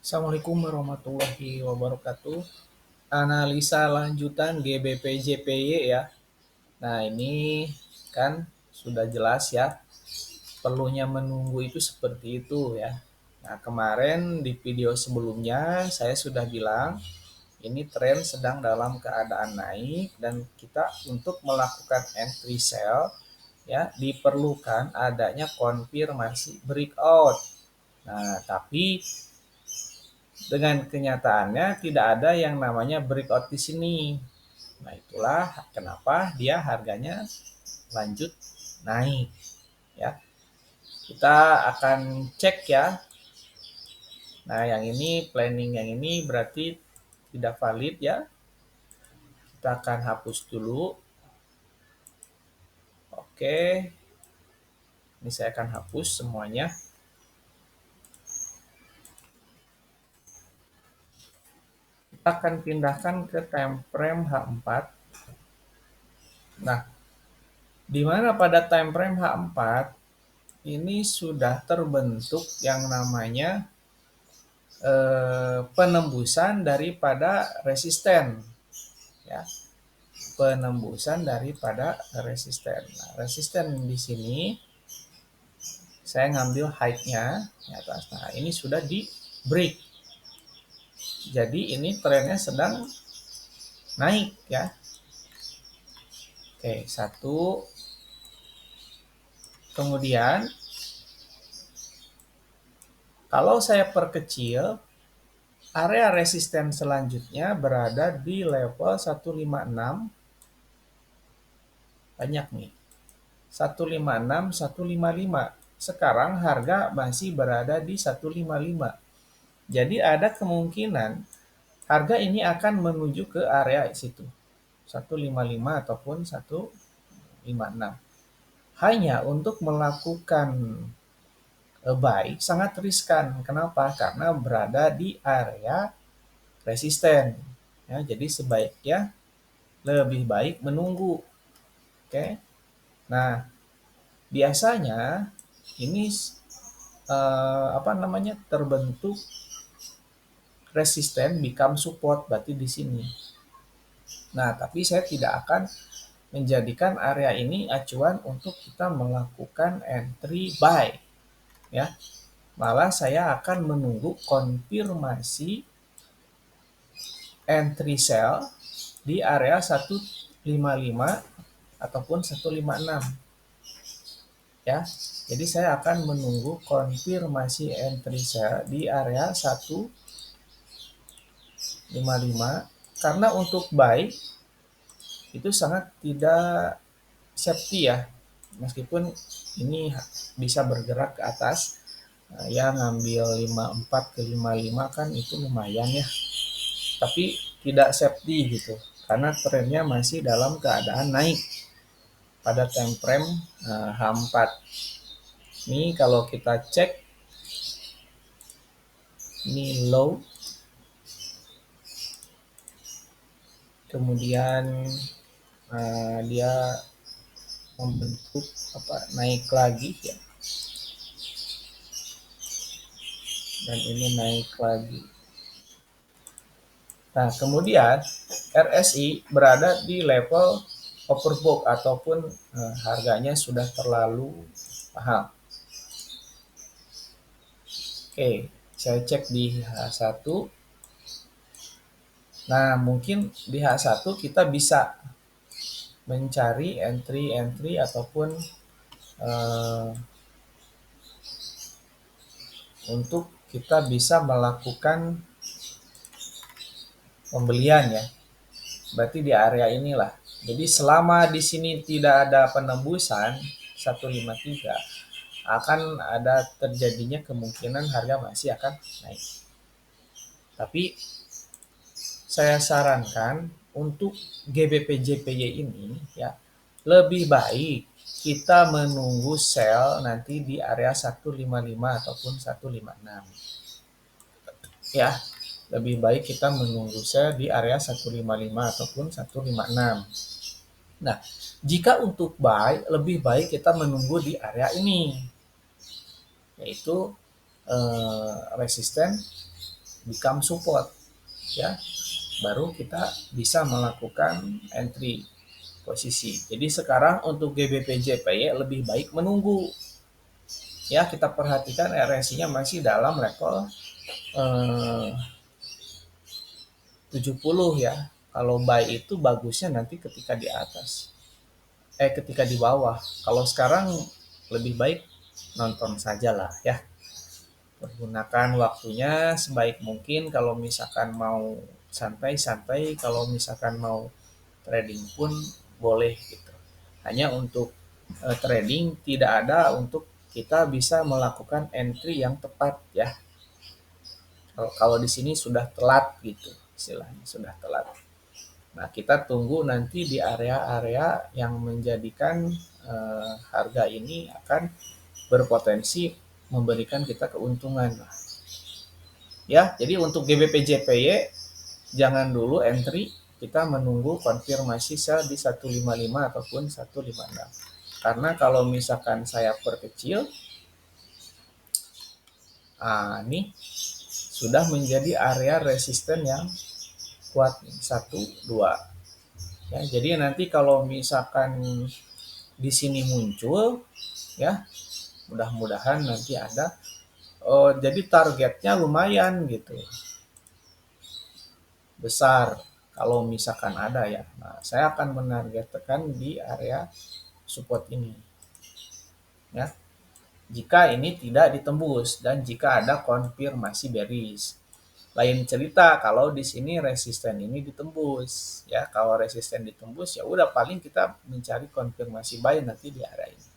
Assalamualaikum warahmatullahi wabarakatuh. Analisa lanjutan GBP-JPY ya. Nah, ini kan sudah jelas ya. Perlunya menunggu itu seperti itu ya. Nah, kemarin di video sebelumnya saya sudah bilang ini tren sedang dalam keadaan naik dan kita untuk melakukan entry sell ya diperlukan adanya konfirmasi breakout. Nah, tapi dengan kenyataannya tidak ada yang namanya breakout di sini. Nah, itulah kenapa dia harganya lanjut naik ya. Kita akan cek ya. Nah, yang ini planning yang ini berarti tidak valid ya. Kita akan hapus dulu. Oke. Ini saya akan hapus semuanya. Kita akan pindahkan ke time frame H4. Nah, di mana pada time frame H4 ini sudah terbentuk yang namanya penembusan daripada resisten ya, penembusan daripada resisten. Nah, resisten di sini saya ngambil height-nya di atas. Nah, ini sudah di break. Jadi ini trennya sedang naik ya. Oke, satu. Kemudian kalau saya perkecil, area resisten selanjutnya berada di level 156. Banyak nih. 156, 155. Sekarang harga masih berada di 155. Jadi ada kemungkinan harga ini akan menuju ke area situ. 155 ataupun 156. Hanya untuk melakukan buy sangat riskan. Kenapa? Karena berada di area resisten. Ya, jadi sebaiknya lebih baik menunggu. Oke. Nah, biasanya ini terbentuk resisten become support berarti di sini. Nah, tapi saya tidak akan menjadikan area ini acuan untuk kita melakukan entry buy ya. Malah saya akan menunggu konfirmasi entry sell di area 155 ataupun 156 ya. Jadi saya akan menunggu konfirmasi entry sell di area 155 karena untuk buy itu sangat tidak safety ya. Meskipun ini bisa bergerak ke atas ya, ngambil 54 ke 55 kan itu lumayan ya. Tapi tidak safety gitu. Karena trennya masih dalam keadaan naik pada time frame H4. Ini kalau kita cek ini low, kemudian dia membentuk naik lagi ya, dan ini naik lagi. Nah, kemudian RSI berada di level overbought ataupun harganya sudah terlalu mahal. Oke, saya cek di H1. Nah, mungkin di H1 kita bisa mencari entry ataupun untuk kita bisa melakukan pembelian ya. Berarti di area inilah. Jadi selama di sini tidak ada penembusan 153, akan ada terjadinya kemungkinan harga masih akan naik. Tapi saya sarankan untuk GBP-JPY ini ya lebih baik kita menunggu sell nanti di area 155 ataupun 156. Ya, lebih baik kita menunggu sell di area 155 ataupun 156. Nah, jika untuk buy lebih baik kita menunggu di area ini, yaitu resisten become support ya, baru kita bisa melakukan entry posisi. Jadi sekarang untuk GBP JPY lebih baik menunggu ya, kita perhatikan RSI-nya masih dalam level 70 ya. Kalau buy itu bagusnya nanti ketika di atas, ketika di bawah. Kalau sekarang lebih baik nonton saja lah ya. Pergunakan waktunya sebaik mungkin. Kalau misalkan mau santai-santai, kalau misalkan mau trading pun boleh gitu. Hanya untuk trading tidak ada untuk kita bisa melakukan entry yang tepat ya. Kalau di sini sudah telat gitu, istilahnya sudah telat. Nah, kita tunggu nanti di area-area yang menjadikan harga ini akan berpotensi memberikan kita keuntungan. Ya, jadi untuk GBP JPY jangan dulu entry, kita menunggu konfirmasi sell di 155 ataupun 156. Karena kalau misalkan saya perkecil, ini sudah menjadi area resisten yang kuat 1 2. Ya, jadi nanti kalau misalkan di sini muncul ya, mudah-mudahan nanti ada jadi targetnya lumayan gitu. Besar kalau misalkan ada ya. Nah, saya akan menargetkan di area support ini. Ya. Jika ini tidak ditembus dan jika ada konfirmasi bearish. Lain cerita kalau di sini resisten ini ditembus ya. Kalau resisten ditembus ya udah paling kita mencari konfirmasi buy nanti di area ini.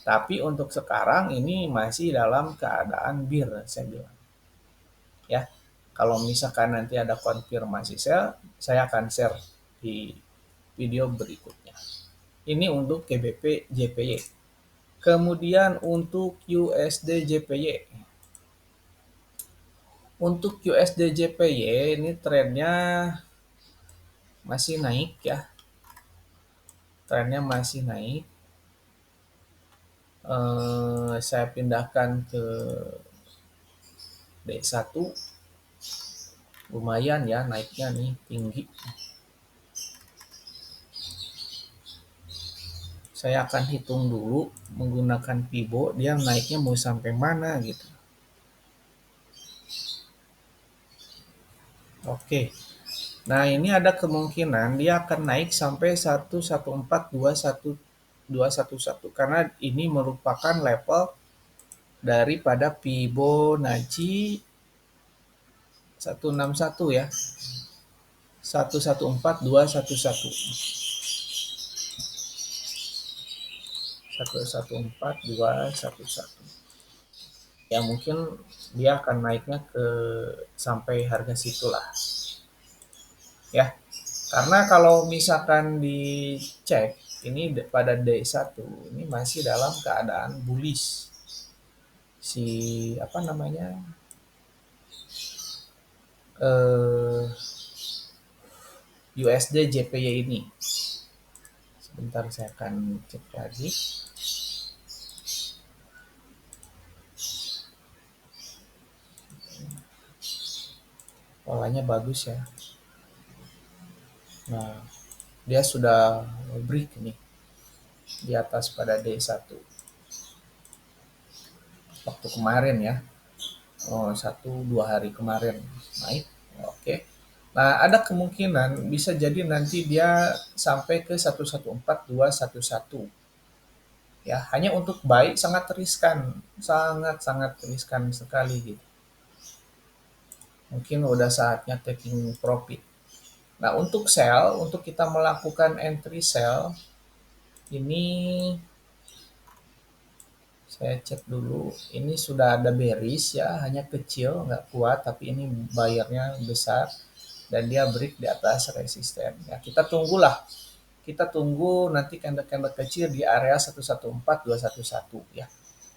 Tapi untuk sekarang ini masih dalam keadaan bear saya bilang. Ya. Kalau misalkan nanti ada konfirmasi sell, saya akan share di video berikutnya. Ini untuk GBP JPY. Kemudian untuk USD JPY. Untuk USD JPY ini trennya masih naik ya. Trennya masih naik. Saya pindahkan ke D1. Lumayan ya naiknya nih, tinggi. Saya akan hitung dulu menggunakan Fibo, dia naiknya mau sampai mana gitu. Oke. Nah, ini ada kemungkinan dia akan naik sampai 11421 karena ini merupakan level daripada Fibonacci 161 ya. 114211. 114211. Ya mungkin dia akan naiknya ke sampai harga situlah. Ya. Karena kalau misalkan dicek ini pada D1 ini masih dalam keadaan bullish. Si apa namanya? USD JPY ini. Sebentar saya akan cek lagi. Polanya bagus ya. Nah, dia sudah break nih di atas pada D1. Waktu kemarin ya. 1-2 hari kemarin naik. Oke. Nah, ada kemungkinan bisa jadi nanti dia sampai ke 114211. Ya, hanya untuk buy sangat riskan, sangat riskan sekali gitu. Mungkin udah saatnya taking profit. Nah, untuk sell, untuk kita melakukan entry sell, ini saya cek dulu. Ini sudah ada bearish ya, hanya kecil, nggak kuat, tapi ini bayarnya besar dan dia break di atas resisten. Ya, kita tunggulah. Kita tunggu nanti candle-candle kecil di area 114211 ya.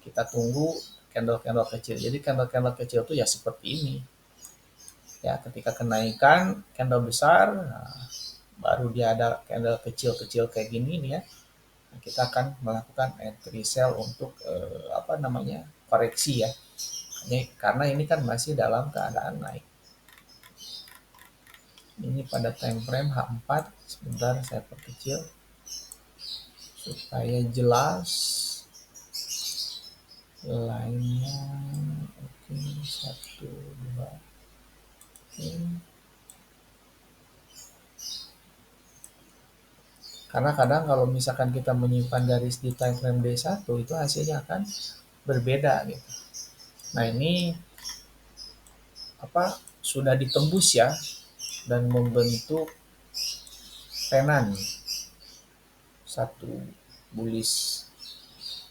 Kita tunggu candle-candle kecil. Jadi candle-candle kecil itu ya seperti ini. Ya, ketika kenaikan candle besar, nah, baru dia ada candle kecil-kecil kayak gini nih ya. Nah, kita akan melakukan entry sell untuk koreksi ya. karena ini kan masih dalam keadaan naik. Ini pada time frame H4, sebentar saya perkecil supaya jelas lainnya. Oke, 1 2. Oke. Karena kadang kalau misalkan kita menyimpan garis di time frame D1 itu hasilnya akan berbeda gitu. Nah, ini sudah ditembus ya dan membentuk tenan satu bullish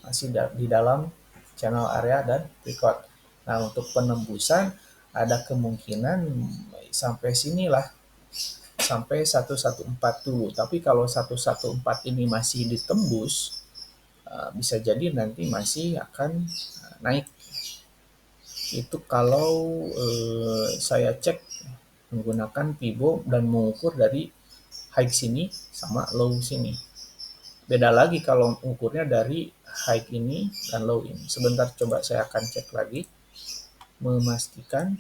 masih di dalam channel area dan record. Nah, untuk penembusan ada kemungkinan sampai sinilah, sampai 114 dulu. Tapi kalau 114 ini masih ditembus, bisa jadi nanti masih akan naik. Itu kalau saya cek menggunakan Fibo dan mengukur dari high sini sama low sini. Beda lagi kalau ukurnya dari high ini dan low ini. Sebentar, coba saya akan cek lagi, memastikan.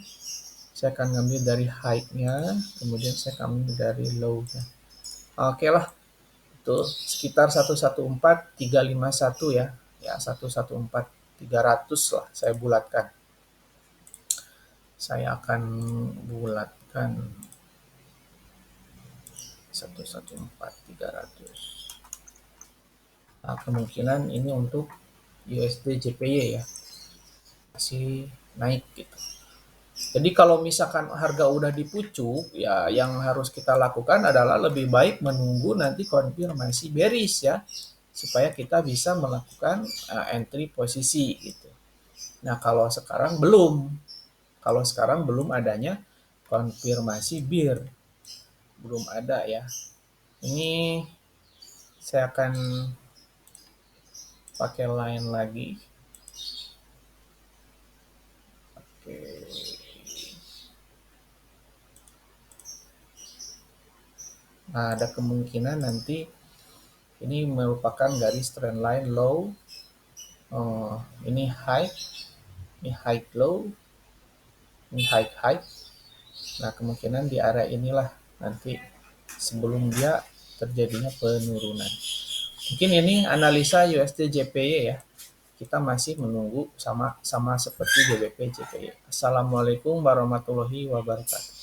Saya akan ngambil dari high-nya, kemudian saya akan ambil dari low-nya. Oke lah, itu sekitar 114.351 ya. Ya, 114.300 lah saya bulatkan. Saya akan bulatkan 114.300. Nah, kemungkinan ini untuk USD JPY ya, masih naik gitu. Jadi kalau misalkan harga udah dipucuk, ya yang harus kita lakukan adalah lebih baik menunggu nanti konfirmasi bearish ya, supaya kita bisa melakukan entry posisi gitu. Nah, kalau sekarang belum adanya konfirmasi bear, belum ada ya. Ini saya akan pakai line lagi. Oke. Nah, ada kemungkinan nanti ini merupakan garis trend line low. Ini high, ini high low, ini high high. Nah, kemungkinan di area inilah nanti sebelum dia terjadinya penurunan. Mungkin ini analisa USD JPY ya. Kita masih menunggu sama seperti GBP JPY. Assalamualaikum warahmatullahi wabarakatuh.